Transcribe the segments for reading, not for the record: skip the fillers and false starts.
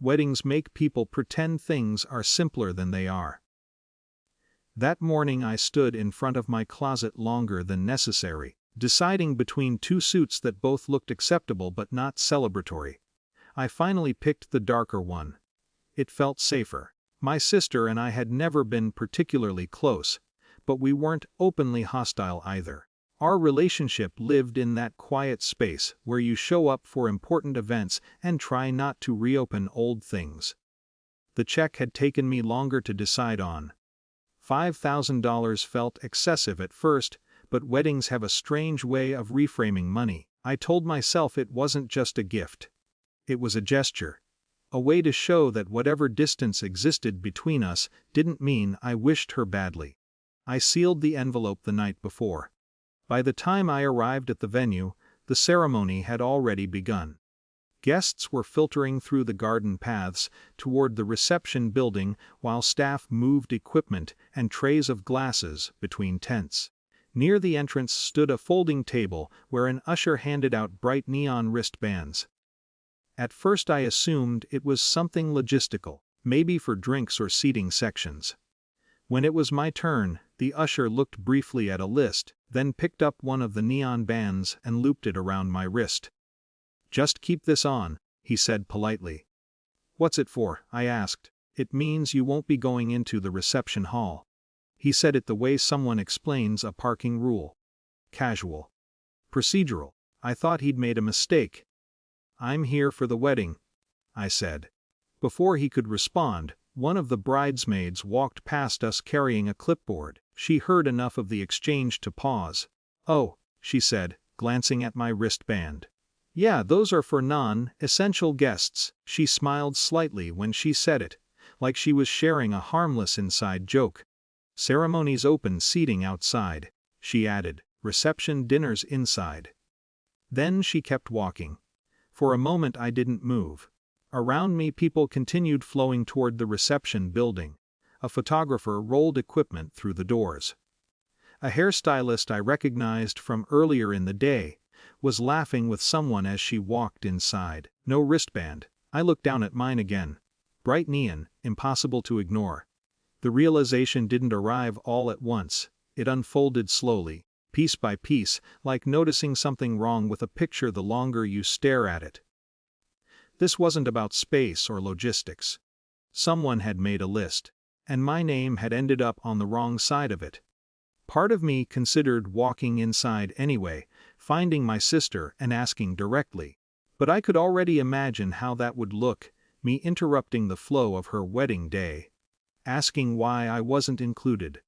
Weddings make people pretend things are simpler than they are. That morning I stood in front of my closet longer than necessary, deciding between two suits that both looked acceptable but not celebratory. I finally picked the darker one. It felt safer. My sister and I had never been particularly close, but we weren't openly hostile either. Our relationship lived in that quiet space where you show up for important events and try not to reopen old things. The check had taken me longer to decide on. $5,000 felt excessive at first, but weddings have a strange way of reframing money. I told myself it wasn't just a gift. It was a gesture. A way to show that whatever distance existed between us didn't mean I wished her badly. I sealed the envelope the night before. By the time I arrived at the venue, the ceremony had already begun. Guests were filtering through the garden paths toward the reception building while staff moved equipment and trays of glasses between tents. Near the entrance stood a folding table where an usher handed out bright neon wristbands. At first I assumed it was something logistical, maybe for drinks or seating sections. When it was my turn, the usher looked briefly at a list, then picked up one of the neon bands and looped it around my wrist. "Just keep this on," he said politely. "What's it for?" I asked. "It means you won't be going into the reception hall." He said it the way someone explains a parking rule. Casual. Procedural. I thought he'd made a mistake. "I'm here for the wedding," I said. Before he could respond, one of the bridesmaids walked past us carrying a clipboard. She heard enough of the exchange to pause. "Oh," she said, glancing at my wristband. "Yeah, those are for non-essential guests." She smiled slightly when she said it, like she was sharing a harmless inside joke. "Ceremonies open seating outside," she added. "Reception dinners inside." Then she kept walking. For a moment I didn't move. Around me people continued flowing toward the reception building. A photographer rolled equipment through the doors. A hairstylist I recognized from earlier in the day was laughing with someone as she walked inside. No wristband. I looked down at mine again. Bright neon, impossible to ignore. The realization didn't arrive all at once. It unfolded slowly, piece by piece, like noticing something wrong with a picture the longer you stare at it. This wasn't about space or logistics. Someone had made a list, and my name had ended up on the wrong side of it. Part of me considered walking inside anyway, finding my sister and asking directly. But I could already imagine how that would look, me interrupting the flow of her wedding day. Asking why I wasn't included.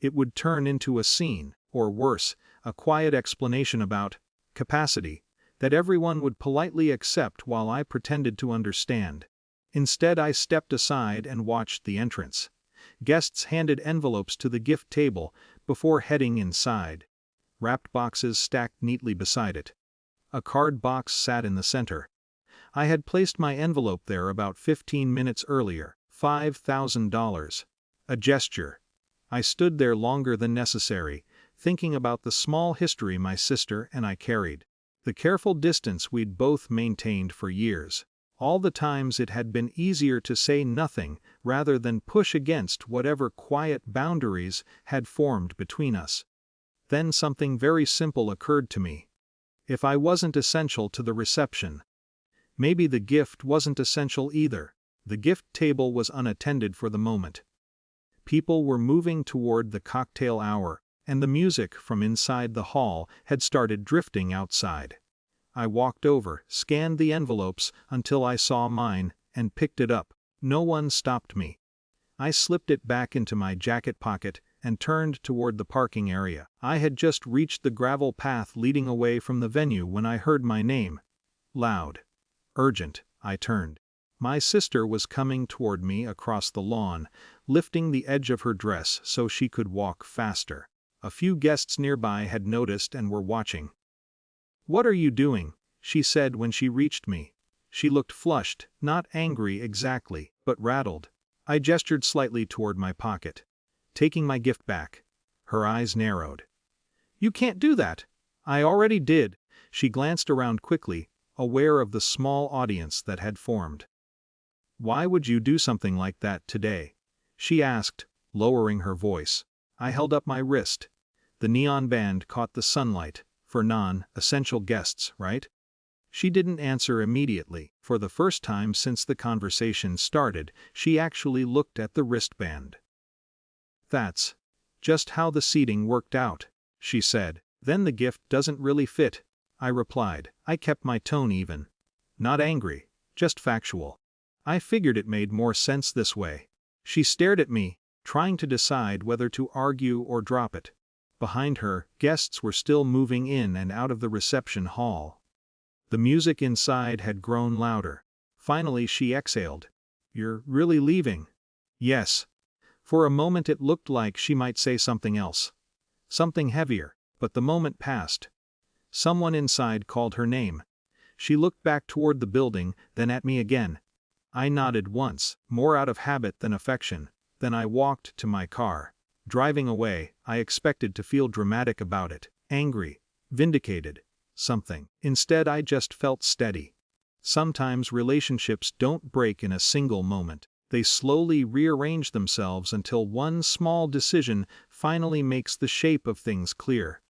It would turn into a scene, or worse, a quiet explanation about capacity that everyone would politely accept while I pretended to understand. Instead I stepped aside and watched the entrance. Guests handed envelopes to the gift table before heading inside. Wrapped boxes stacked neatly beside it. A card box sat in the center. I had placed my envelope there about 15 minutes earlier. $5,000. A gesture. I stood there longer than necessary, thinking about the small history my sister and I carried. The careful distance we'd both maintained for years. All the times it had been easier to say nothing rather than push against whatever quiet boundaries had formed between us. Then something very simple occurred to me. If I wasn't essential to the reception, maybe the gift wasn't essential either. The gift table was unattended for the moment. People were moving toward the cocktail hour, and the music from inside the hall had started drifting outside. I walked over, scanned the envelopes until I saw mine, and picked it up. No one stopped me. I slipped it back into my jacket pocket and turned toward the parking area. I had just reached the gravel path leading away from the venue when I heard my name. Loud. Urgent. I turned. My sister was coming toward me across the lawn, lifting the edge of her dress so she could walk faster. A few guests nearby had noticed and were watching. "What are you doing?" she said when she reached me. She looked flushed, not angry exactly, but rattled. I gestured slightly toward my pocket. Taking my gift back. Her eyes narrowed. "You can't do that." "I already did." She glanced around quickly, aware of the small audience that had formed. Why would you do something like that today? She asked, lowering her voice. I held up my wrist. The neon band caught the sunlight, for non-essential guests, right? She didn't answer immediately. For the first time since the conversation started, she actually looked at the wristband. That's just how the seating worked out, she said. Then the gift doesn't really fit, I replied. I kept my tone even. Not angry, just factual. I figured it made more sense this way. She stared at me, trying to decide whether to argue or drop it. Behind her, guests were still moving in and out of the reception hall. The music inside had grown louder. Finally she exhaled. You're really leaving? Yes. For a moment it looked like she might say something else. Something heavier, but the moment passed. Someone inside called her name. She looked back toward the building, then at me again. I nodded once, more out of habit than affection. Then I walked to my car. Driving away, I expected to feel dramatic about it, angry, vindicated, something. Instead I just felt steady. Sometimes relationships don't break in a single moment. They slowly rearrange themselves until one small decision finally makes the shape of things clear.